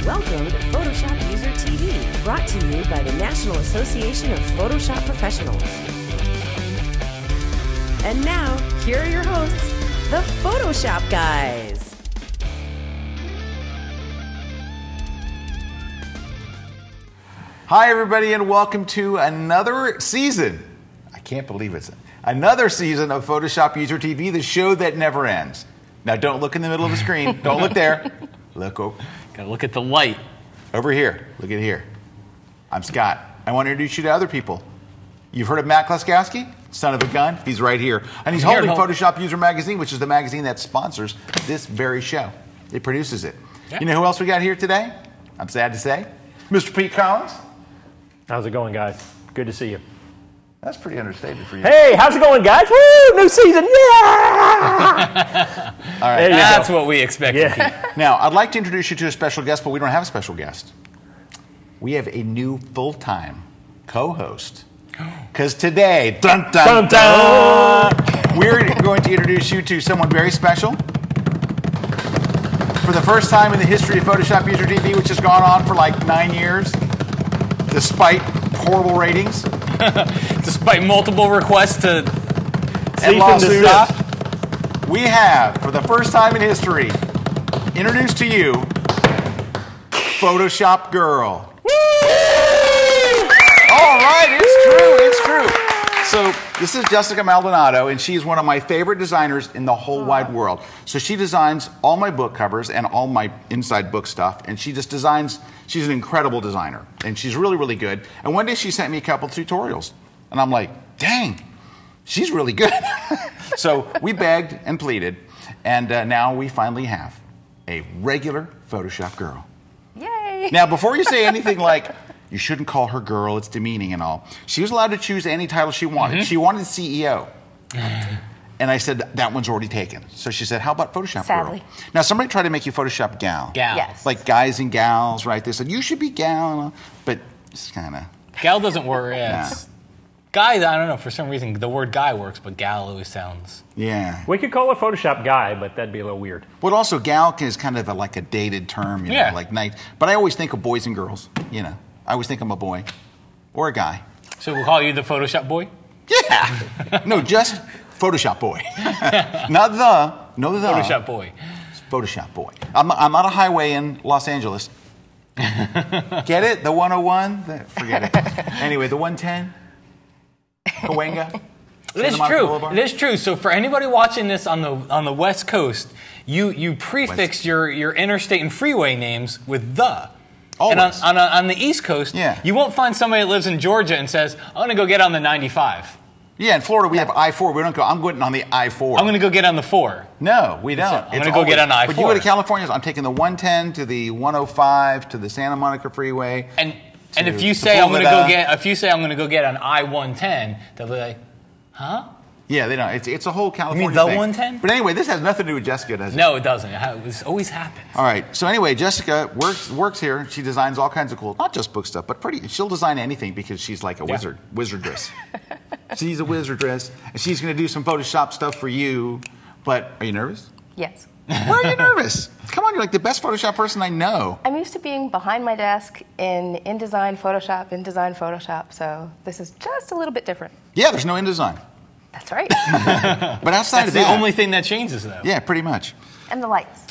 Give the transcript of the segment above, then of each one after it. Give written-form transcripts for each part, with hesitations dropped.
Welcome to PhotoshopUser TV, brought to you by the National Association of Photoshop Professionals. And now, here are your hosts, the Photoshop Guys. Hi, everybody, and welcome to another season. I can't believe it's another season of PhotoshopUser TV, the show that never ends. Now, don't look in the middle of the screen. Don't look there. Look over. Gotta look at the light. Over here. Look at here. I'm Scott. I want to introduce you to other people. You've heard of Matt Kleskoski? Son of a gun. He's right here. And he's holding Photoshop User Magazine, which is the magazine that sponsors this very show. It produces it. Yeah. You know who else we got here today? I'm sad to say. Mr. Pete Collins. How's it going, guys? Good to see you. That's pretty understated for you. Hey, how's it going, guys? Woo! New season, yeah! All right, that's what we expected. Yeah. Now, I'd like to introduce you to a special guest, but we don't have a special guest. We have a new full-time co-host. Because today, dun, dun, dun, we're going to introduce you to someone very special. For the first time in the history of Photoshop User TV, which has gone on for like 9 years, despite horrible ratings. Despite multiple requests to and lawsuits, we have, for the first time in history, introduced to you Photoshop Girl. All right, it's true. So this is Jessica Maldonado, and she's one of my favorite designers in the whole wide world. So she designs all my book covers and all my inside book stuff, and she just designs. She's an incredible designer, and she's really, really good. And one day she sent me a couple tutorials, and I'm like, dang, she's really good. So we begged and pleaded, and now we finally have a regular Photoshop girl. Yay! Now, before you say anything like, you shouldn't call her girl, it's demeaning and all, she was allowed to choose any title she wanted. She wanted CEO. And I said, that one's already taken. So she said, how about Photoshop Sadly. Girl? Now, somebody tried to make you Photoshop Gal. Gal. Yes. Like guys and gals, right? They said, you should be gal. But it's kind of... Gal doesn't work. Yeah, guy, I don't know, for some reason, the word guy works, but gal always sounds... Yeah. We could call it Photoshop Guy, but that'd be a little weird. But also, gal is kind of like a dated term, you know, like night. But I always think of boys and girls, you know. I always think I'm a boy or a guy. So we'll call you the Photoshop boy? Yeah. No, just Photoshop boy. Not the. Photoshop boy. It's Photoshop boy. I'm not a highway in Los Angeles. Get it? The 101? Forget it. Anyway, the 110? Cahuenga? It is true. It is true. So for anybody watching this on the West Coast, you prefix your interstate and freeway names with the. Always. And on the East Coast, yeah, you won't find somebody that lives in Georgia and says, I'm going to go get on the 95. Yeah, in Florida we have I-4. We don't go, I'm going on the I-4. I'm going to go get on the 4. No, we don't. I'm going to go get on the I-4. But you go to California, I'm taking the 110 to the 105 to the Santa Monica Freeway. And if you say I'm going to go get on I-110, they'll be like, huh? Yeah, they don't. It's a whole California thing. You mean the thing. 110? But anyway, this has nothing to do with Jessica, does it? No, it doesn't. It always happens. All right. So anyway, Jessica works here. She designs all kinds of cool, not just book stuff, but she'll design anything because she's like a wizardress. She's a wizardress, and she's going to do some Photoshop stuff for you. But are you nervous? Yes. Why are you nervous? Come on, you're like the best Photoshop person I know. I'm used to being behind my desk in InDesign Photoshop, so this is just a little bit different. Yeah, there's no InDesign. That's right. But outside of that, that's the only thing that changes, though. Yeah, pretty much. And the lights.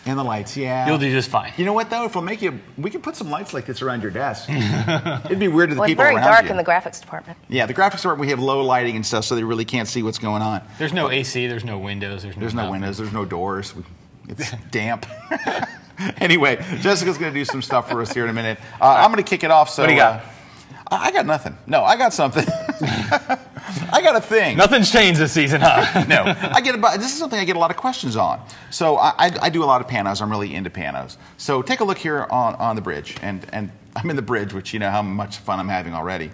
And the lights, yeah. You'll do just fine. You know what, though? If we'll make you, we can put some lights like this around your desk. It'd be weird to the people around you. It's very dark in the graphics department. Yeah, the graphics department, we have low lighting and stuff, so they really can't see what's going on. There's no AC, there's no windows, there's no windows, there's no doors. It's damp. Anyway, Jessica's going to do some stuff for us here in a minute. I'm going to kick it off. So, what do you got? I got nothing. No, I got something. I got a thing. Nothing's changed this season, huh? No. This is something I get a lot of questions on. So I do a lot of panos. I'm really into panos. So take a look here on the bridge. And I'm in the bridge, which you know how much fun I'm having already.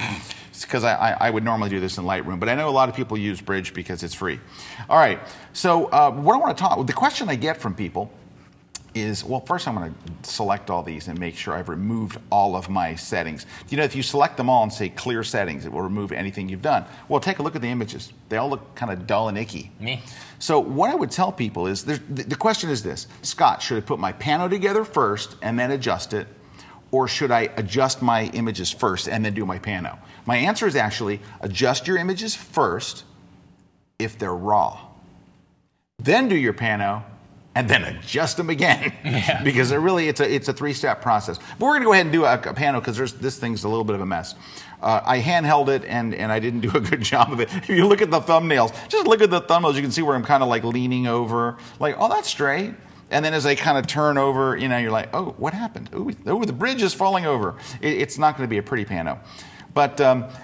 Because I would normally do this in Lightroom. But I know a lot of people use Bridge because it's free. All right. So what I want to talk, the question I get from people is, well, first I'm going to select all these and make sure I've removed all of my settings. You know, if you select them all and say clear settings, it will remove anything you've done. Well, take a look at the images. They all look kind of dull and icky. Me. So what I would tell people is, the question is this: Scott, should I put my pano together first and then adjust it? Or should I adjust my images first and then do my pano? My answer is actually adjust your images first if they're raw. Then do your pano, and then adjust them again. Yeah. Because it's a three-step process. But we're going to go ahead and do a pano because this thing's a little bit of a mess. I handheld it, and I didn't do a good job of it. If you look at the thumbnails, just look at the thumbnails, you can see where I'm kind of like leaning over, like, oh, that's straight. And then as I kind of turn over, you know, you're like, oh, what happened? Oh, the bridge is falling over. It's not going to be a pretty pano. But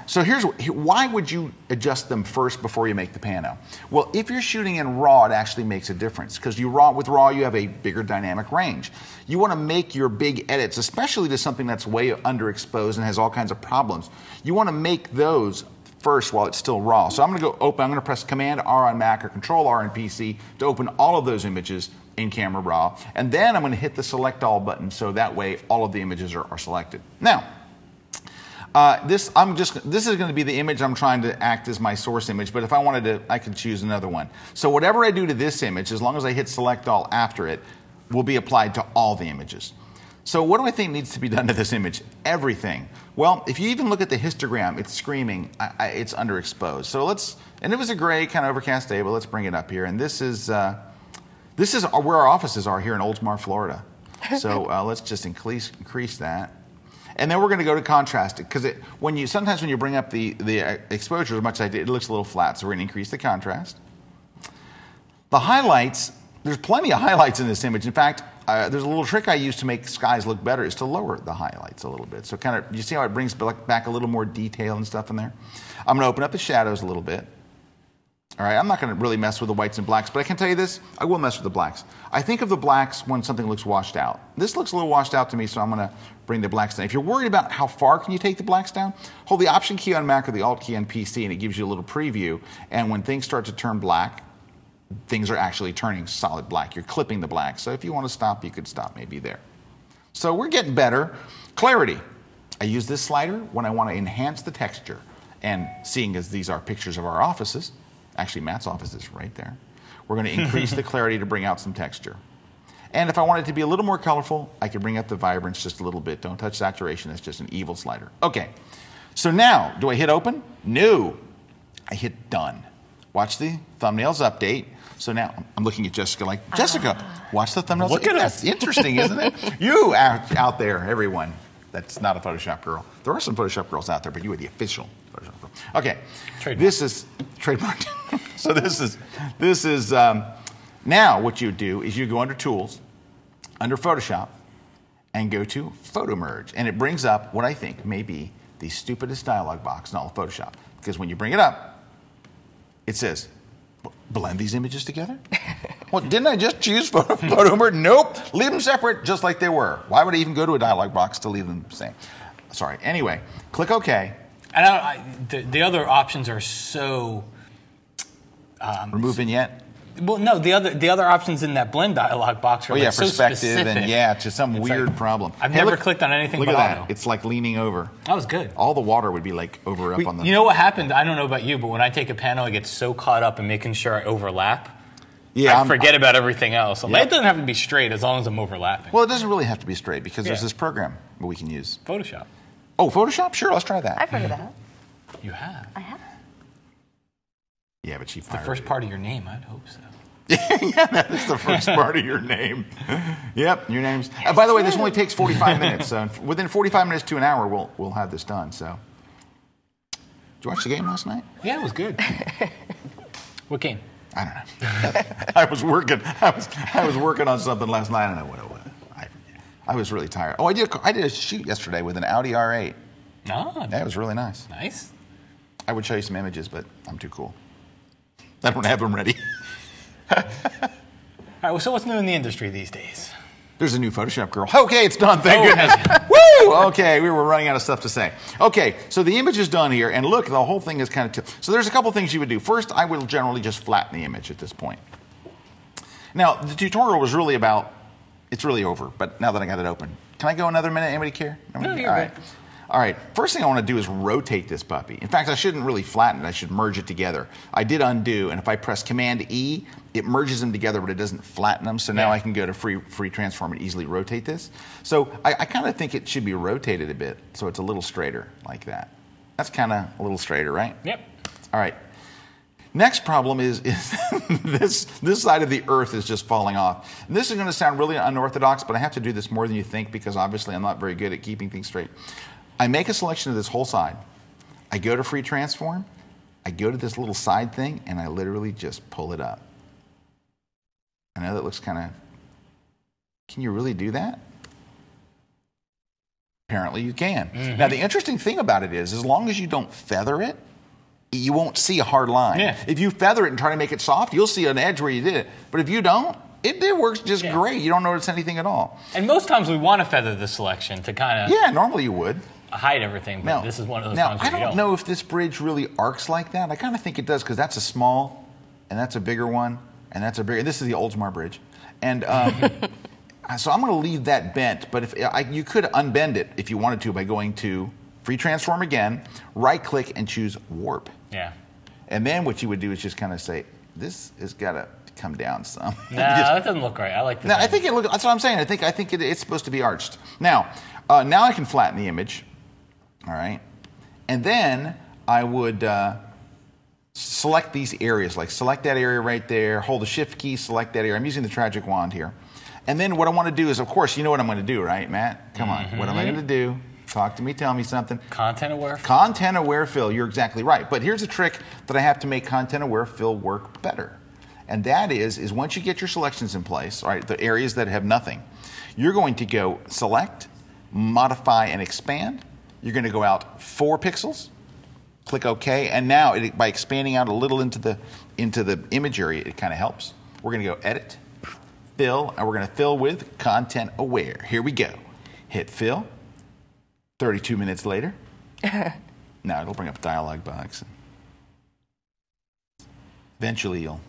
so why would you adjust them first before you make the pano? Well, if you're shooting in RAW, it actually makes a difference because with RAW you have a bigger dynamic range. You want to make your big edits, especially to something that's way underexposed and has all kinds of problems. You want to make those first while it's still RAW. So I'm going to go open. I'm going to press Command R on Mac or Control R on PC to open all of those images in camera RAW, and then I'm going to hit the Select All button so that way all of the images are selected. Now. This is going to be the image I'm trying to act as my source image, but if I wanted to, I could choose another one. So whatever I do to this image, as long as I hit Select All after it, will be applied to all the images. So what do I think needs to be done to this image? Everything. Well, if you even look at the histogram, it's screaming, it's underexposed. So and it was a gray kind of overcast day, but let's bring it up here. And this is where our offices are here in Oldsmar, Florida. So let's just increase that. And then we're going to go to contrast it because sometimes when you bring up the exposure as much as I did, it looks a little flat. So we're going to increase the contrast. The highlights, there's plenty of highlights in this image. In fact, there's a little trick I use to make skies look better is to lower the highlights a little bit. So kind of, you see how it brings back a little more detail and stuff in there? I'm going to open up the shadows a little bit. All right, I'm not going to really mess with the whites and blacks, but I can tell you this, I will mess with the blacks. I think of the blacks when something looks washed out. This looks a little washed out to me, so I'm going to bring the blacks down. If you're worried about how far can you take the blacks down, hold the Option key on Mac or the Alt key on PC, and it gives you a little preview. And when things start to turn black, things are actually turning solid black. You're clipping the black. So if you want to stop, you could stop maybe there. So we're getting better. Clarity. I use this slider when I want to enhance the texture. And seeing as these are pictures of our offices, actually, Matt's office is right there. We're going to increase the clarity to bring out some texture. And if I want it to be a little more colorful, I can bring up the vibrance just a little bit. Don't touch saturation. It's just an evil slider. Okay. So now, do I hit open? No. I hit done. Watch the thumbnails update. So now I'm looking at Jessica like, Jessica, watch the thumbnails. Look at That's interesting, isn't it? You out there, everyone. That's not a Photoshop girl. There are some Photoshop girls out there, but you are the official Photoshop girl. Okay. Trademark. This is trademarked. So this is now what you do is you go under Tools, under Photoshop, and go to Photo Merge. And it brings up what I think may be the stupidest dialog box in all of Photoshop. Because when you bring it up, it says, blend these images together? Well, didn't I just choose Photo Merge? Nope. Leave them separate just like they were. Why would I even go to a dialog box to leave them the same? Sorry. Anyway, click OK. And the other options are so... remove vignette? Well, no, the other options in that blend dialog box are yeah, so perspective specific. and to some weird problem. I've never clicked on anything look but at that. auto. It's like leaning over. That was good. All the water would be like up on the... You know what happened? I don't know about you, but when I take a panel, I get so caught up in making sure I overlap. Yeah, I forget about everything else. It doesn't have to be straight as long as I'm overlapping. Well, it doesn't really have to be straight because there's this program that we can use. Photoshop. Oh, Photoshop? Sure, let's try that. I've heard of that. You have? I have. Yeah, but she It's the first part of your name. I'd hope so. Yeah, that is the first part of your name. Yep, your name's... by the way, this only takes 45 minutes. So within 45 minutes to an hour, we'll have this done. So, did you watch the game last night? Yeah, it was good. What game? I don't know. I was working on something last night. I don't know what it was. I was really tired. Oh, I did a shoot yesterday with an Audi R8. Oh, That was really nice. nice. I would show you some images, but I'm too cool. I don't have them ready. All right, well, so what's new in the industry these days? There's a new Photoshop girl. Okay, it's done. Thank goodness. Woo! Okay, we were running out of stuff to say. Okay, so the image is done here, and look, the whole thing is kind of... So there's a couple things you would do. First, I will generally just flatten the image at this point. Now, the tutorial was really about It's really over, but now that I got it open. Can I go another minute? Anybody care? No, you're All good. right. All right, first thing I want to do is rotate this puppy. In fact, I shouldn't really flatten it. I should merge it together. I did undo, and if I press Command E, it merges them together, but it doesn't flatten them. So now I can go to free transform and easily rotate this. So I kind of think it should be rotated a bit, so it's a little straighter like that. That's kind of a little straighter, right? Yep. All right. Next problem is this side of the earth is just falling off. And this is going to sound really unorthodox, but I have to do this more than you think because obviously I'm not very good at keeping things straight. I make a selection of this whole side. I go to free transform. I go to this little side thing, and I literally just pull it up. I know that looks kind of... Can you really do that? Apparently you can. Mm-hmm. Now, the interesting thing about it is, as long as you don't feather it, you won't see a hard line. Yeah. If you feather it and try to make it soft, you'll see an edge where you did it. But if you don't, it works just great. You don't notice anything at all. And most times we want to feather the selection to kind of... Yeah, normally you would. Hide everything, but this is one of those times where I don't know if this bridge really arcs like that. I kind of think it does because that's a small, and that's a bigger one, and that's a bigger. This is the Oldsmar Bridge, and so I'm going to leave that bent. But if you could unbend it if you wanted to by going to free transform again, right-click and choose warp. Yeah. And then what you would do is just kind of say, this has got to come down some. No, that doesn't look right. I like this. No, I think it looks. That's what I'm saying. I think it's supposed to be arched. Now I can flatten the image. All right, and then I would select these areas, like select that area right there, hold the Shift key, select that area. I'm using the tragic wand here. And then what I want to do is, of course, you know what I'm going to do, right, Matt? Come on, what am I going to do? Talk to me, tell me something. Content aware fill. Content aware fill, you're exactly right. But here's a trick that I have to make content aware fill work better. And that is once you get your selections in place, all right, the areas that have nothing, you're going to go select, modify, and expand. You're going to go out 4 pixels, click OK, and now by expanding out a little into the image area, it kind of helps. We're going to go Edit, Fill, and we're going to fill with Content Aware. Here we go. Hit Fill. 32 minutes later. Now it'll bring up a dialog box. Eventually you'll...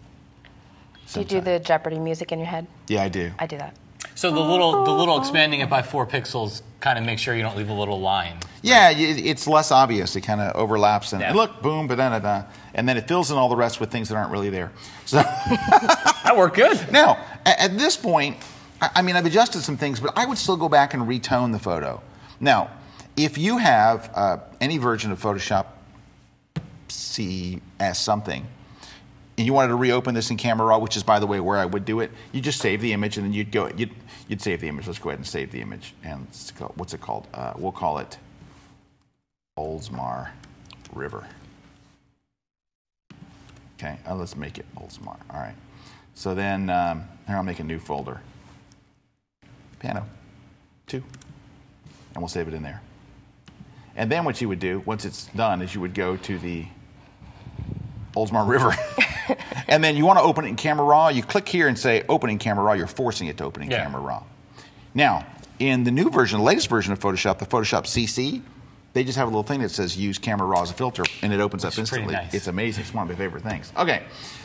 Do you do the Jeopardy music in your head? Yeah, I do. I do that. So the little expanding it by 4 pixels kind of makes sure you don't leave a little line. Yeah, it's less obvious. It kind of overlaps and look, boom, ba-da-da-da. And then it fills in all the rest with things that aren't really there. So that worked good. Now, at this point, I mean, I've adjusted some things, but I would still go back and retone the photo. Now, if you have any version of Photoshop CS something, and you wanted to reopen this in Camera Raw, which is, by the way, where I would do it, you just save the image, and then you'd save the image. Let's go ahead and save the image. And what's it called? We'll call it Oldsmar River. Okay, let's make it Oldsmar. All right. So then, here I'll make a new folder. Pano 2. And we'll save it in there. And then what you would do, once it's done, is you would go to the Oldsmar River. And then you want to open it in Camera Raw. You click here and say Open in Camera Raw. You're forcing it to open in Camera Raw. Now, in the new version, the latest version of Photoshop, the Photoshop CC, they just have a little thing that says Use Camera Raw as a filter, and it opens up instantly. Nice. It's amazing. It's one of my favorite things. Okay,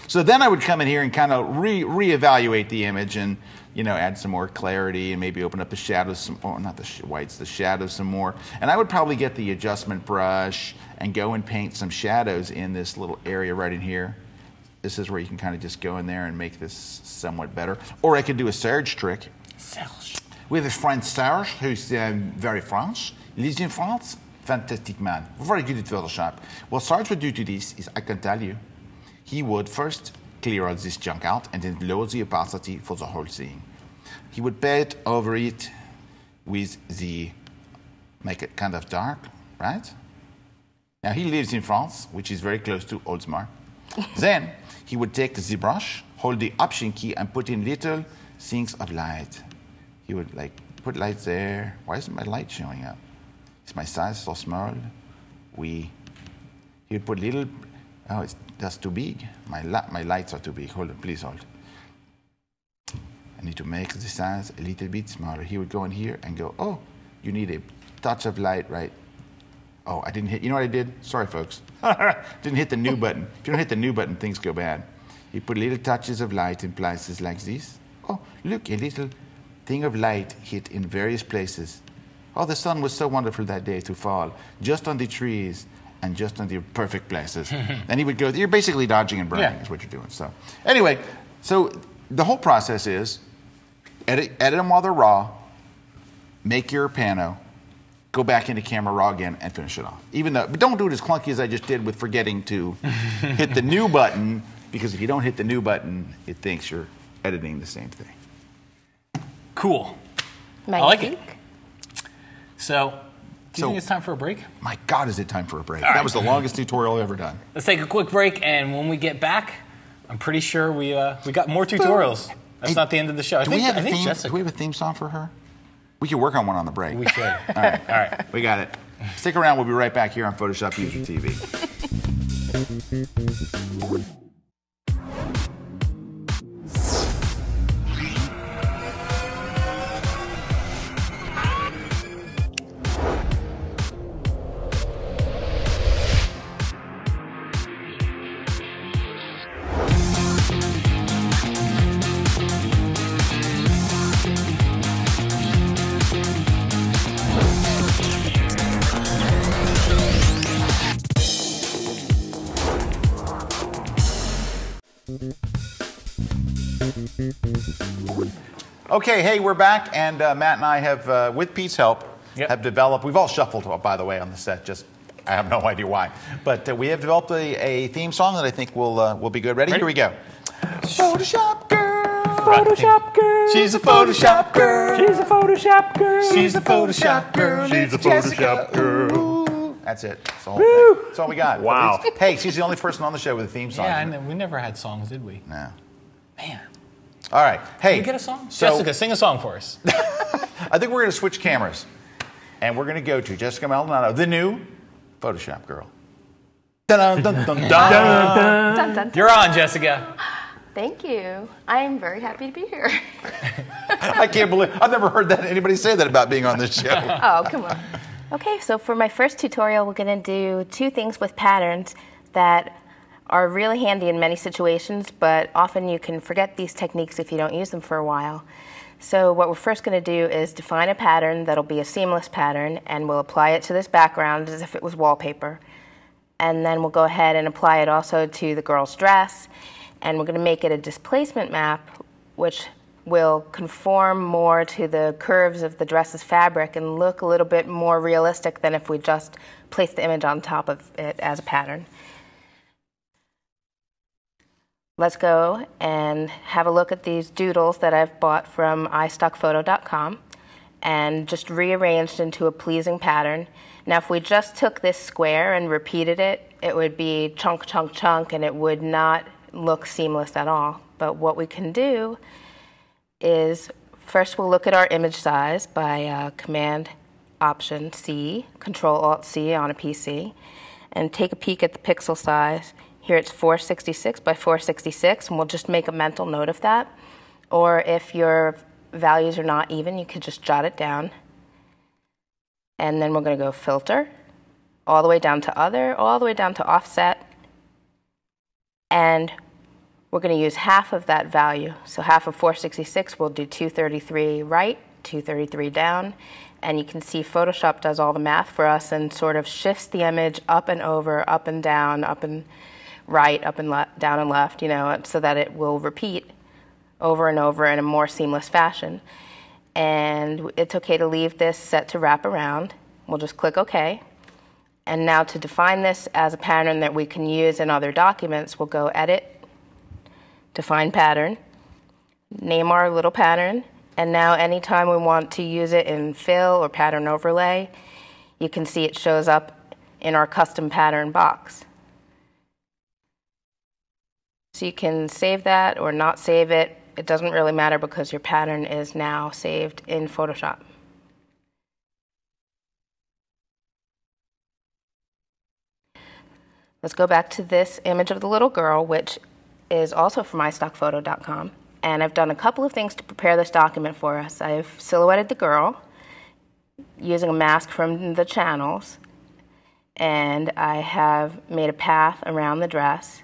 so then I would come in here and kind of reevaluate the image and add some more clarity and maybe open up the shadows some, oh, not the whites, the shadows some more. And I would probably get the adjustment brush and go and paint some shadows in this little area right in here. This is where you can kind of just go in there and make this somewhat better. Or I could do a Serge trick. Serge. We have a friend Serge, who's very French. He lives in France. Fantastic man. Very good at Photoshop. What Serge would do to this is, I can tell you, he would first clear all this junk out and then lower the opacity for the whole thing. He would paint over it with make it kind of dark, right? Now he lives in France, which is very close to Oldsmar. Then he would take the brush, hold the Option key, and put in little things of light. He would put light there. Why isn't my light showing up? Is my size so small? He would put little. Oh, that's too big. My lights are too big. Hold on, please hold. I need to make the size a little bit smaller. He would go in here and go, oh, you need a touch of light, right? Oh, I didn't hit, you know what I did? Sorry, folks. Didn't hit the new button. If you don't hit the new button, things go bad. You put little touches of light in places like this. Oh, look, a little thing of light hit in various places. Oh, the sun was so wonderful that day to fall, just on the trees and just on the perfect places. And he would go, you're basically dodging and burning is what you're doing. So anyway, so the whole process is edit them while they're raw, make your pano, go back into camera raw again and finish it off. But don't do it as clunky as I just did with forgetting to hit the new button, because if you don't hit the new button, it thinks you're editing the same thing. Cool. Magnifique. I like it. So, do you think it's time for a break? My God, is it time for a break? Right. That was the longest tutorial I've ever done. Let's take a quick break, and when we get back, I'm pretty sure we got more tutorials. That's not the end of the show. Do we have a theme song for her? We could work on one on the break. We should. All right. We got it. Stick around. We'll be right back here on Photoshop User TV. Okay, hey, we're back, and Matt and I have, with Pete's help, have developed, we've all shuffled, by the way, on the set, just, I have no idea why, but we have developed a theme song that I think will be good. Ready? Here we go. Photoshop girl, Photoshop girl. She's a Photoshop girl. She's a Photoshop girl. She's a Photoshop girl. She's a Photoshop girl. That's it. That's the whole thing. That's all we got. Wow. Hey, she's the only person on the show with a theme song. Yeah, I know. We never had songs, did we? No. Man. All right. Hey. Can we get a song? So, Jessica, sing a song for us. I think we're going to switch cameras. And we're going to go to Jessica Maldonado, the new Photoshop girl. Dun, dun, dun, dun, dun. Dun, dun. You're on, Jessica. Thank you. I'm very happy to be here. I can't believe, I've never heard anybody say that about being on this show. Oh, come on. Okay, so for my first tutorial, we're going to do two things with patterns that are really handy in many situations, but often you can forget these techniques if you don't use them for a while. So what we're first going to do is define a pattern that'll be a seamless pattern, and we'll apply it to this background as if it was wallpaper. And then we'll go ahead and apply it also to the girl's dress, and we're going to make it a displacement map, which will conform more to the curves of the dress's fabric and look a little bit more realistic than if we just placed the image on top of it as a pattern. Let's go and have a look at these doodles that I've bought from iStockPhoto.com and just rearranged into a pleasing pattern. Now, if we just took this square and repeated it, it would be chunk, chunk, chunk, and it would not look seamless at all. But what we can do is first we'll look at our image size by Command-Option-C, Control-Alt-C on a PC, and take a peek at the pixel size. Here it's 466 by 466, and we'll just make a mental note of that. Or if your values are not even, you could just jot it down. And then we're going to go Filter, all the way down to Other, all the way down to Offset. And we're going to use half of that value. So half of 466, we'll do 233 right, 233 down. And you can see Photoshop does all the math for us and sort of shifts the image up and over, up and down, up and right, up and down and left, you know, so that it will repeat over and over in a more seamless fashion. And it's okay to leave this set to wrap around. We'll just click OK. And now to define this as a pattern that we can use in other documents, we'll go Edit, Define Pattern, name our little pattern, and now anytime we want to use it in Fill or Pattern Overlay, you can see it shows up in our Custom Pattern box. So you can save that or not save it. It doesn't really matter because your pattern is now saved in Photoshop. Let's go back to this image of the little girl, which is also from iStockPhoto.com. And I've done a couple of things to prepare this document for us. I've silhouetted the girl using a mask from the channels, and I have made a path around the dress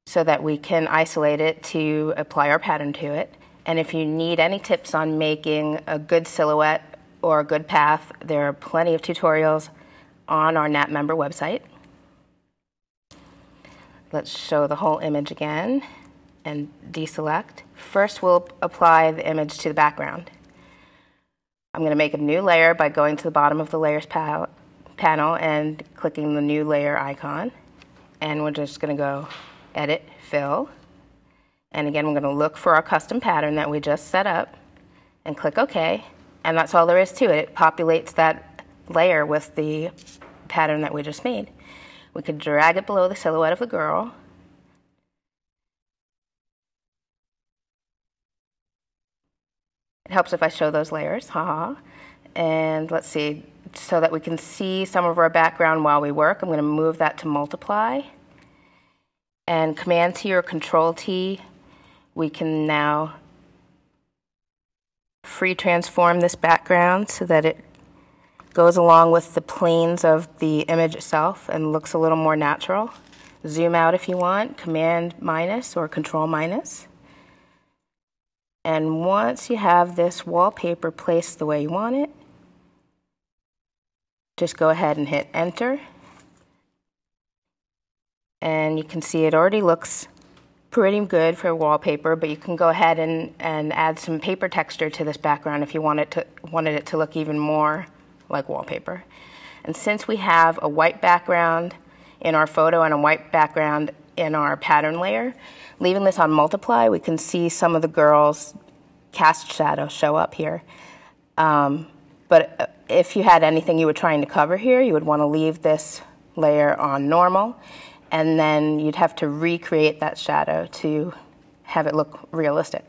so that we can isolate it to apply our pattern to it. And if you need any tips on making a good silhouette or a good path, there are plenty of tutorials on our NAPP member website. Let's show the whole image again and deselect. First, we'll apply the image to the background. I'm going to make a new layer by going to the bottom of the layers panel and clicking the new layer icon. And we're just going to go edit, fill. And again, we're going to look for our custom pattern that we just set up and click OK. And that's all there is to it. It populates that layer with the pattern that we just made. We could drag it below the silhouette of the girl. It helps if I show those layers, haha. And let's see, so that we can see some of our background while we work, I'm going to move that to multiply. And Command T or Control T, we can now free transform this background so that it goes along with the planes of the image itself and looks a little more natural. Zoom out if you want, Command minus or Control minus. And once you have this wallpaper placed the way you want it, just go ahead and hit Enter. And you can see it already looks pretty good for wallpaper, but you can go ahead and add some paper texture to this background if you wanted it to look even more like wallpaper. And since we have a white background in our photo and a white background in our pattern layer, leaving this on multiply, we can see some of the girl's cast shadow show up here. But if you had anything you were trying to cover here, you would want to leave this layer on normal, and then you'd have to recreate that shadow to have it look realistic.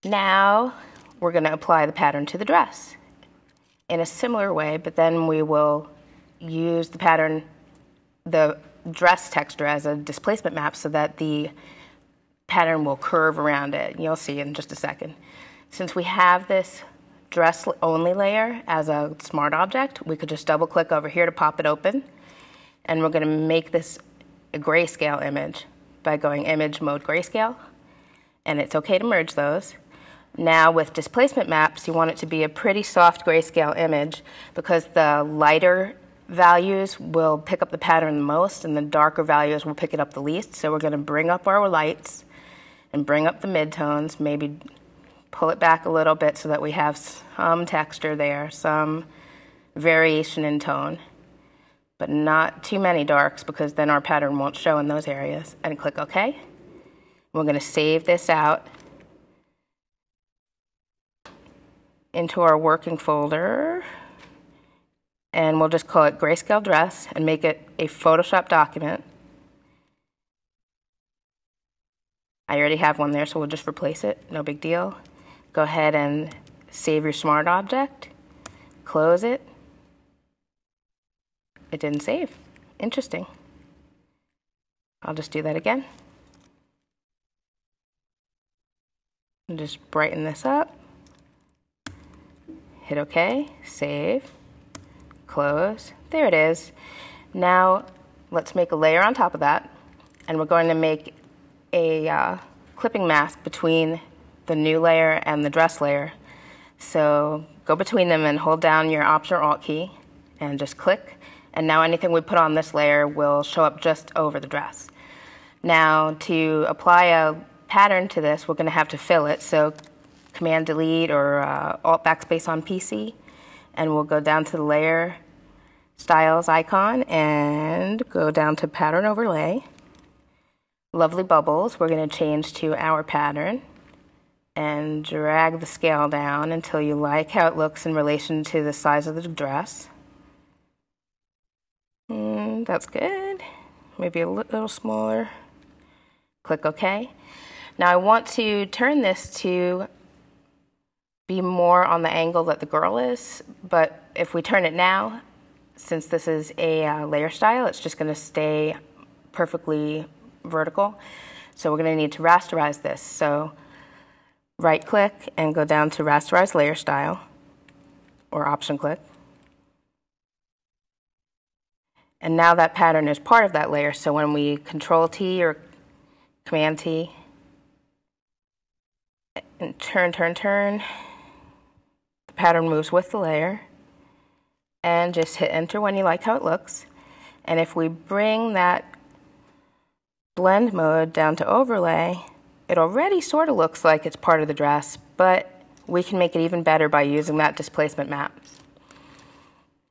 Now we're going to apply the pattern to the dress in a similar way, but then we will use the pattern, the dress texture as a displacement map so that the pattern will curve around it. You'll see in just a second. Since we have this dress only layer as a smart object, we could just double click over here to pop it open. And we're going to make this a grayscale image by going Image Mode Grayscale. And it's okay to merge those. Now with displacement maps, you want it to be a pretty soft grayscale image because the lighter values will pick up the pattern the most and the darker values will pick it up the least. So we're going to bring up our lights and bring up the midtones, maybe pull it back a little bit so that we have some texture there, some variation in tone, but not too many darks because then our pattern won't show in those areas. And click OK. We're going to save this out into our working folder, and we'll just call it Grayscale Dress and make it a Photoshop document. I already have one there, so we'll just replace it, no big deal. Go ahead and save your smart object, close it. It didn't save. Interesting. I'll just do that again. And just brighten this up. Hit OK, save, close. There it is. Now let's make a layer on top of that, and we're going to make a clipping mask between the new layer and the dress layer. So go between them and hold down your Option or Alt key and just click. And now anything we put on this layer will show up just over the dress. Now to apply a pattern to this, we're going to have to fill it. So Command Delete or Alt Backspace on PC, and we'll go down to the Layer Styles icon and go down to Pattern Overlay. Lovely bubbles, we're going to change to our pattern and drag the scale down until you like how it looks in relation to the size of the dress. That's good. Maybe a little smaller. Click OK. Now I want to turn this to be more on the angle that the girl is, but if we turn it now, since this is a layer style, it's just going to stay perfectly vertical. So we're going to need to rasterize this. So right click and go down to Rasterize Layer Style, or Option click. And now that pattern is part of that layer, so when we Control T or Command T and turn, turn, turn. The pattern moves with the layer. And just hit enter when you like how it looks. And if we bring that blend mode down to overlay, it already sort of looks like it's part of the dress, but we can make it even better by using that displacement map.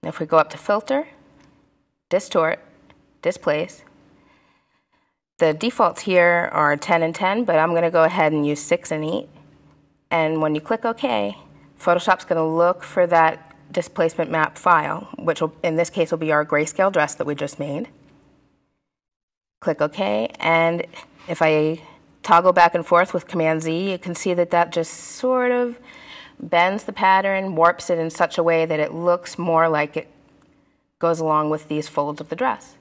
If we go up to filter, distort, displace, the defaults here are 10 and 10, but I'm going to go ahead and use 6 and 8. And when you click OK, Photoshop's going to look for that displacement map file, which will, in this case will be our grayscale dress that we just made. Click OK, and if I toggle back and forth with Command Z, you can see that that just sort of bends the pattern, warps it in such a way that it looks more like it goes along with these folds of the dress.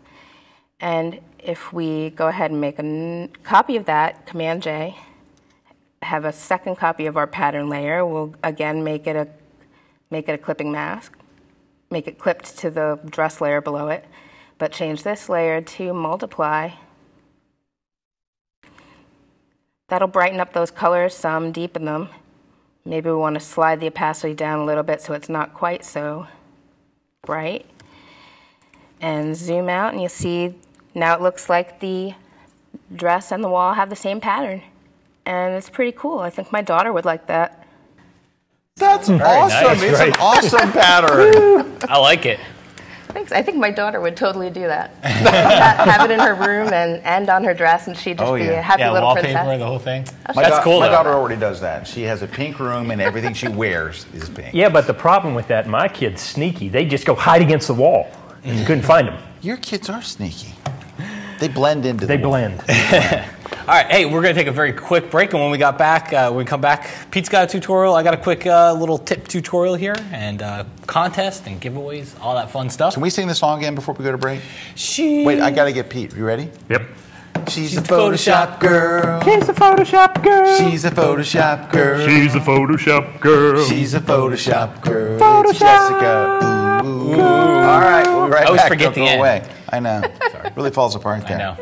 And if we go ahead and make a copy of that, Command J, have a second copy of our pattern layer, we'll again make it a clipping mask, make it clipped to the dress layer below it, but change this layer to multiply. That'll brighten up those colors some, deepen them. Maybe we want to slide the opacity down a little bit so it's not quite so bright. And zoom out and you'll see now it looks like the dress and the wall have the same pattern. And it's pretty cool. I think my daughter would like that. That's awesome. Nice. It's an awesome pattern. I like it. Thanks. I think my daughter would totally do that. Have it in her room and on her dress, and she'd just be a happy little wallpaper, princess. the whole thing. That's cool. My daughter already does that. She has a pink room, and everything she wears is pink. Yeah, but the problem with that, my kid's sneaky. They just go hide against the wall, and you couldn't find them. Your kids are sneaky. They blend into the wall. blend. All right, hey, we're going to take a very quick break, and when we come back, Pete's got a tutorial. I got a quick little tip tutorial here, and contest and giveaways, all that fun stuff. Can we sing the song again before we go to break? Wait, Wait, I got to get Pete. You ready? Yep. She's a Photoshop girl. She's a Photoshop girl. She's a Photoshop girl. She's a Photoshop girl. She's a Photoshop girl. Photoshop. It's Jessica. Ooh. All right, we'll be right back. I always forget Don't the go end. away. I know. Sorry. Really falls apart there. I know.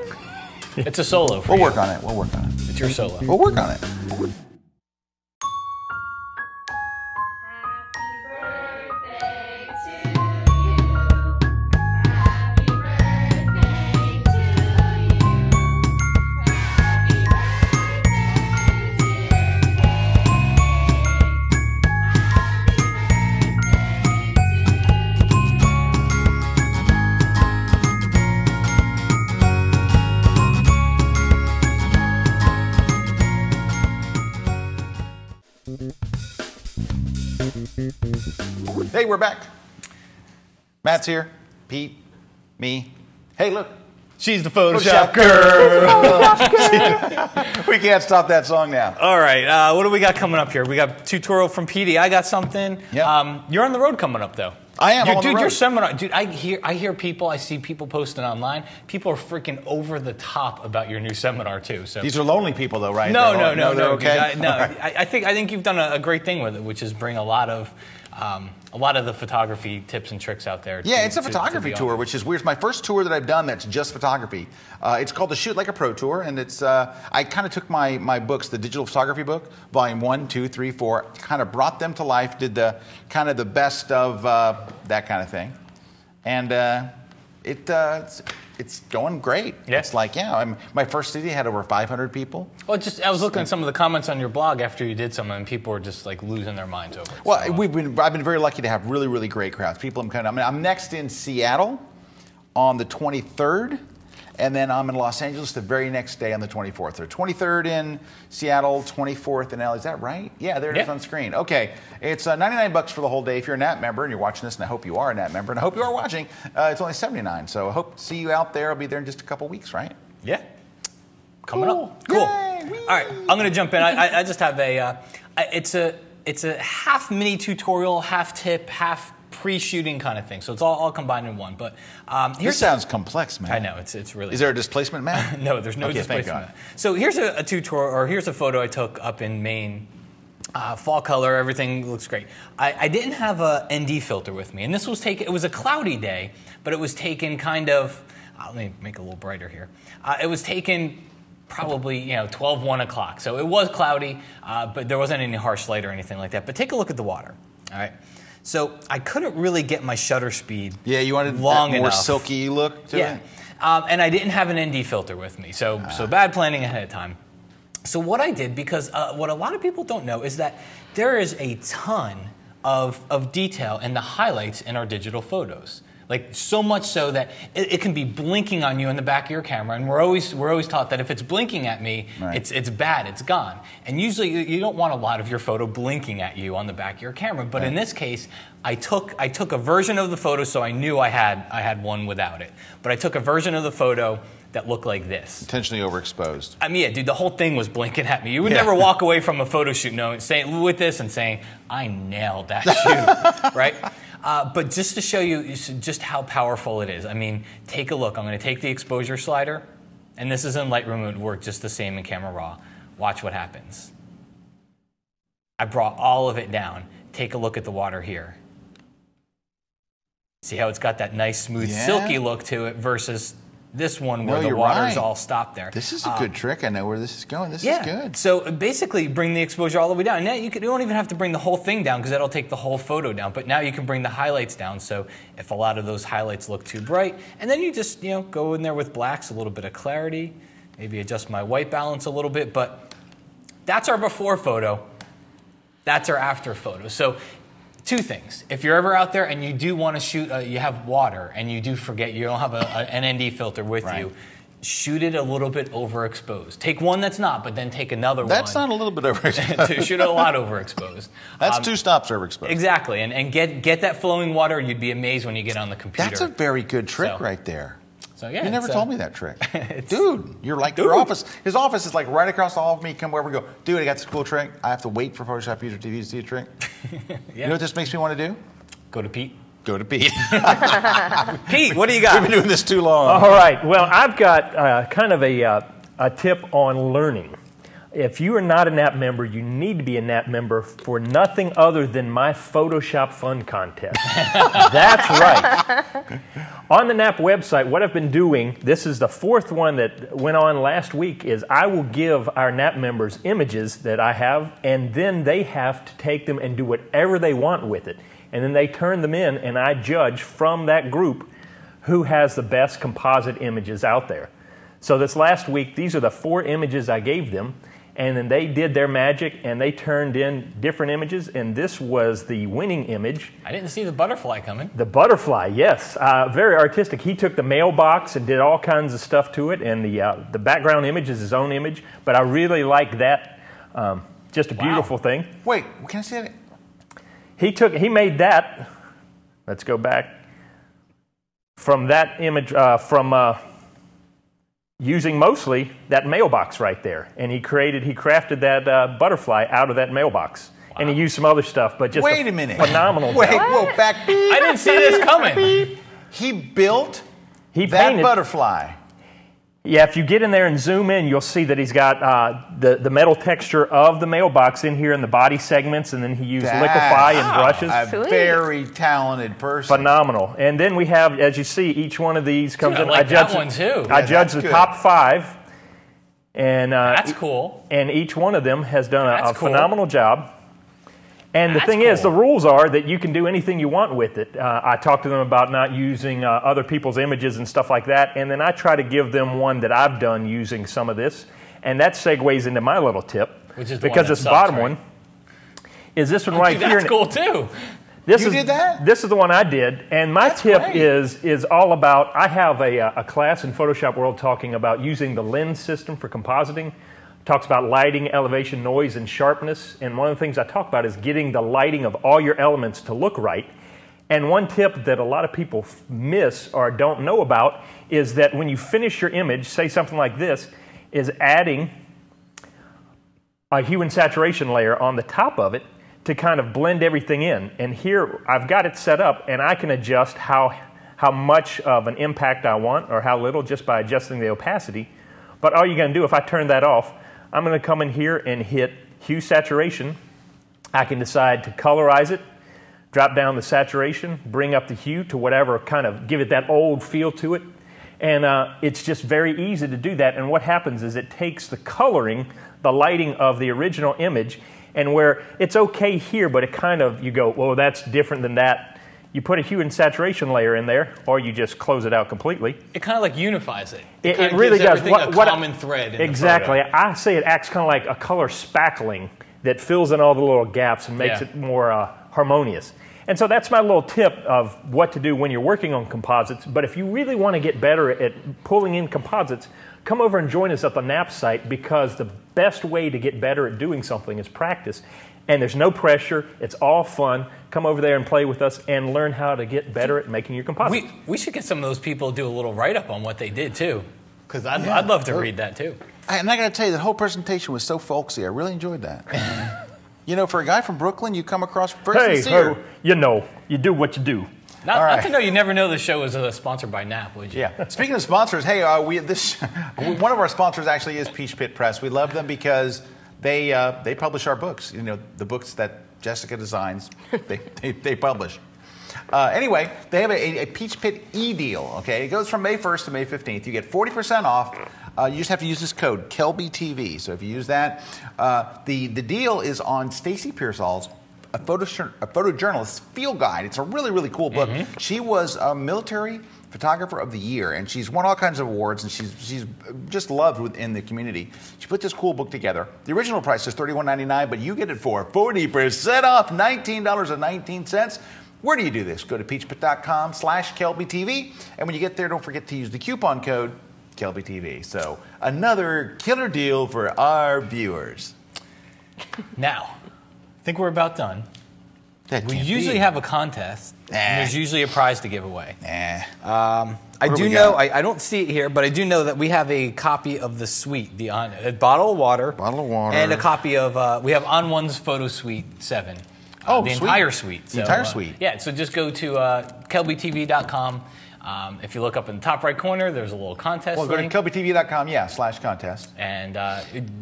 It's a solo for We'll you. work on it. We'll work on it. It's your solo. We'll work on it. Hey, we're back. Matt's here. Pete, me. Hey, look. She's the Photoshop girl. We can't stop that song now. All right, what do we got coming up here? We got a tutorial from Petey. I got something. Yep. You're on the road coming up, though. I am on the Dude, road. your seminar, dude, I hear people, I see people posting online. People are freaking over the top about your new seminar, too. So They're lonely people, though, right? No, They're okay? dude, I think you've done a great thing with it, which is bring a lot of the photography tips and tricks out there. Yeah, it's a photography tour, which is weird. It's my first tour that I've done that's just photography. It's called the Shoot Like a Pro Tour, and it's I kind of took my books, the digital photography book, volume 1, 2, 3, 4, kind of brought them to life, did the kind of the best of that kind of thing, and it's going great. Yeah. It's like, my first city had over 500 people. Well, I was looking at some of the comments on your blog after you did some, and people were just like losing their minds over it. Well, So, I've been very lucky to have really, really great crowds. People, I'm next in Seattle on the 23rd, and then I'm in Los Angeles the very next day on the 24th. Or 23rd in Seattle, 24th in LA. Is that right? Yeah, there it is on screen. Okay, it's $99 for the whole day if you're a NAPP member, and you're watching this, and I hope you are a NAPP member, and I hope you are watching. It's only $79, so I hope to see you out there. I'll be there in just a couple weeks, right? yeah. Coming up. Cool. Yay, whee! All right, I'm going to jump in. I just have it's a half mini tutorial, half tip, half pre-shooting kind of thing. So it's all combined in one. But This sounds complex, man. I know it's really. Is there a displacement map? No, there's no Okay, thank displacement. God. So here's a tutorial, or here's a photo I took up in Maine. Fall color, everything looks great. I didn't have a ND filter with me, and this was taken. It was a cloudy day, but it was taken kind of. Let me make it a little brighter here. It was taken probably 12, 1 o'clock. So it was cloudy, but there wasn't any harsh light or anything like that. But take a look at the water. All right. So I couldn't really get my shutter speed. Yeah, you wanted long that more enough. silky look to it. And I didn't have an ND filter with me, so bad planning ahead of time. So what I did, because what a lot of people don't know is that there is a ton of detail in the highlights in our digital photos. Like, so much so that it can be blinking on you in the back of your camera, and we're always taught that if it's blinking at me, it's bad, it's gone. And usually you don't want a lot of your photo blinking at you on the back of your camera. But in this case, I took a version of the photo, so I knew I had one without it. But I took a version of the photo that looked like this. Intentionally overexposed. I mean, yeah, dude, the whole thing was blinking at me. You would never walk away from a photo shoot with this and saying, I nailed that shoot, right? But just to show you just how powerful it is, I mean, take a look. I'm going to take the exposure slider, and this is in Lightroom. It would work just the same in Camera Raw. Watch what happens. I brought all of it down. Take a look at the water here. See how it's got that nice, smooth, silky look to it versus this one where the water's all stopped there. This is a good trick. I know where this is going. This is good. So basically, bring the exposure all the way down. Now you don't even have to bring the whole thing down because that'll take the whole photo down. But now you can bring the highlights down. So if a lot of those highlights look too bright, and then you just go in there with blacks, a little bit of clarity, maybe adjust my white balance a little bit. But that's our before photo. That's our after photo. So two things. If you're ever out there and you do want to shoot, you have water and you do forget you don't have an ND filter with you, shoot it a little bit overexposed. Take one that's not, but then take another one. That's not a little bit overexposed. Shoot it a lot overexposed. That's 2 stops overexposed. Exactly, and get that flowing water, and you'd be amazed when you get on the computer. That's a very good trick right there. So yeah, you never told me that trick. Dude, you're like your office. His office is like right across the hall of me. Come wherever we go. Dude, I got this cool trick. I have to wait for PhotoshopUser TV to see a trick. You know what this makes me want to do? Go to Pete. Go to Pete. Pete, what do you got? We've been doing this too long. All right. Well, I've got kind of a tip on learning. If you are not a NAPP member, you need to be a NAPP member for nothing other than my Photoshop Fun Contest. That's right. On the NAPP website, what I've been doing, this is the 4th one that went on last week, is I will give our NAPP members images that I have, and then they have to take them and do whatever they want with it. And then they turn them in, and I judge from that group who has the best composite images out there. So this last week, these are the 4 images I gave them. And then they did their magic, and they turned in different images, and this was the winning image. I didn't see the butterfly coming. The butterfly, yes. Very artistic. He took the mailbox and did all kinds of stuff to it, and the background image is his own image, but I really like that. Just a beautiful thing. Wait, can I see it? He made that, let's go back, from that image, using mostly that mailbox right there. And he crafted that butterfly out of that mailbox. Wow. And he used some other stuff, but just Wait a minute. Phenomenal Wait, job. whoa, back. I didn't see this coming. He built that painted, butterfly. Yeah, if you get in there and zoom in, you'll see that he's got the metal texture of the mailbox in here in the body segments, and then he used liquify and brushes. A very talented person. Phenomenal. And then we have, as you see, each one of these comes in. I like that one too. I judge the top 5. And that's cool. And each one of them has done a phenomenal job. And the thing is, the rules are that you can do anything you want with it. I talked to them about not using other people's images and stuff like that, and then I try to give them one that I've done using some of this, and that segues into my little tip, which is because this bottom one is this one right here. That's cool too. You did that? This is the one I did, and my tip is all about. I have a class in Photoshop World talking about using the lens system for compositing. Talks about lighting, elevation, noise, and sharpness. And one of the things I talk about is getting the lighting of all your elements to look right. And one tip that a lot of people miss or don't know about is that when you finish your image, say something like this, is adding a hue and saturation layer on the top of it to kind of blend everything in. And here I've got it set up, and I can adjust how much of an impact I want or how little just by adjusting the opacity. But all you're going to do, if I turn that off, I'm going to come in here and hit hue saturation. I can decide to colorize it, drop down the saturation, bring up the hue to whatever, kind of give it that old feel to it. And it's just very easy to do that. And what happens is it takes the coloring, the lighting of the original image, and where it's okay here, but it kind of, you go, well, that's different than that. You put a hue and saturation layer in there, or you just close it out completely. It kind of like unifies it. It really does. A common thread in exactly. the photo. I say it acts kind of like a color spackling that fills in all the little gaps and makes it more harmonious. And so that's my little tip of what to do when you're working on composites. But if you really want to get better at pulling in composites, come over and join us at the NAPP site, because the best way to get better at doing something is practice. And there's no pressure. It's all fun. Come over there and play with us and learn how to get better at making your composites. We should get some of those people to do a little write-up on what they did, too. Because I'd love to read that, too. And I got to tell you, the whole presentation was so folksy. I really enjoyed that. You know, for a guy from Brooklyn, you come across very sincere. You know, you do what you do. Not to know, you never know the show is sponsored by NAPP, would you? Yeah. Speaking of sponsors, hey, one of our sponsors actually is Peach Pit Press. We love them because they publish our books. You know, the books that Jessica designs, they publish. Anyway, they have a Peach Pit e-deal, okay? It goes from May 1st to May 15th. You get 40% off. You just have to use this code, KelbyTV. So if you use that, the deal is on Stacy Pearsall's a photojournalist's field guide. It's a really, really cool book. She was a military photographer of the year, and she's won all kinds of awards, and she's just loved within the community. She put this cool book together. The original price is $31.99, but you get it for 40% off, $19.19. Where do you do this? Go to peachpit.com/KelbyTV, and when you get there, don't forget to use the coupon code KelbyTV. So another killer deal for our viewers. Now, I think we're about done. We usually have a contest, and there's usually a prize to give away. I do know, I don't see it here, but I do know that we have a copy of the suite, a bottle of water. And a copy of, we have On One's Photo Suite 7. The entire suite. The entire suite. Yeah, so just go to KelbyTV.com. If you look up in the top right corner, there's a little contest link. Go to KelbyTV.com, /contest. And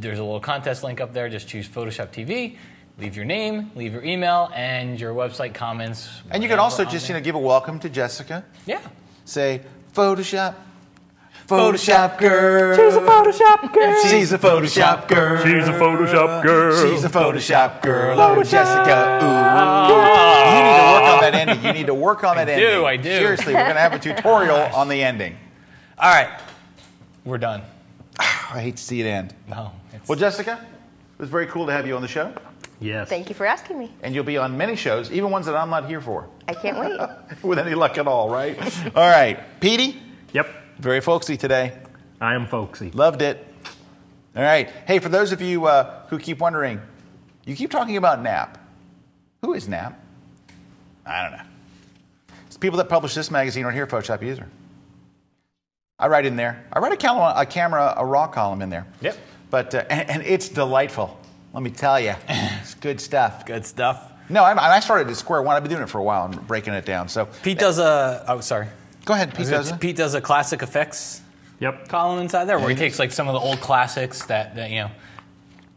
there's a little contest link up there. Just choose Photoshop TV. Leave your name, leave your email, and your website comments. And you can also just give a welcome to Jessica. Yeah. Say, Photoshop girl. She's a Photoshop girl. She's a Photoshop girl. She's a Photoshop girl. She's a Photoshop girl. Oh, Jessica. Ooh. You need to work on that ending. You need to work on that ending. I do. Seriously, we're going to have a tutorial on the ending. All right. We're done. I hate to see it end. No. Well, Jessica, it was very cool to have you on the show. Yes. Thank you for asking me. And you'll be on many shows, even ones that I'm not here for. I can't wait. With any luck at all, right? All right. Petey? Yep. Very folksy today. I am folksy. Loved it. All right. Hey, for those of you who keep wondering, you keep talking about NAPP. Who is NAPP? I don't know. It's people that publish this magazine right here, Photoshop User. I write in there. I write a raw column in there. Yep. But and it's delightful. Let me tell you, it's good stuff. Good stuff. No, I started at square one. I've been doing it for a while and breaking it down. So Pete does a. Oh, sorry. Go ahead. Pete does a classic effects. Yep. Column inside there where he takes like some of the old classics that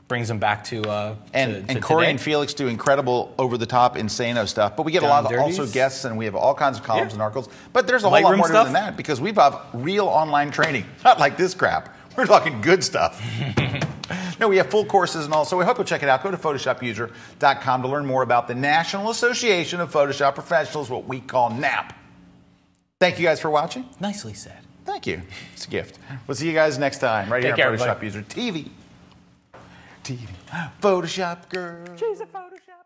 brings them back to and Corey today. and Felix do incredible over-the-top insano stuff, but we get a lot of also guests, and we have all kinds of columns and articles. But there's a whole lot more than that because we've got real online training, not like this crap. We're talking good stuff. No, we have full courses and all, so we hope you'll check it out. Go to PhotoshopUser.com to learn more about the National Association of Photoshop Professionals, what we call NAPP. Thank you guys for watching. Nicely said. Thank you. It's a gift. We'll see you guys next time right here on Photoshop User TV. Photoshop girl. She's a Photoshop.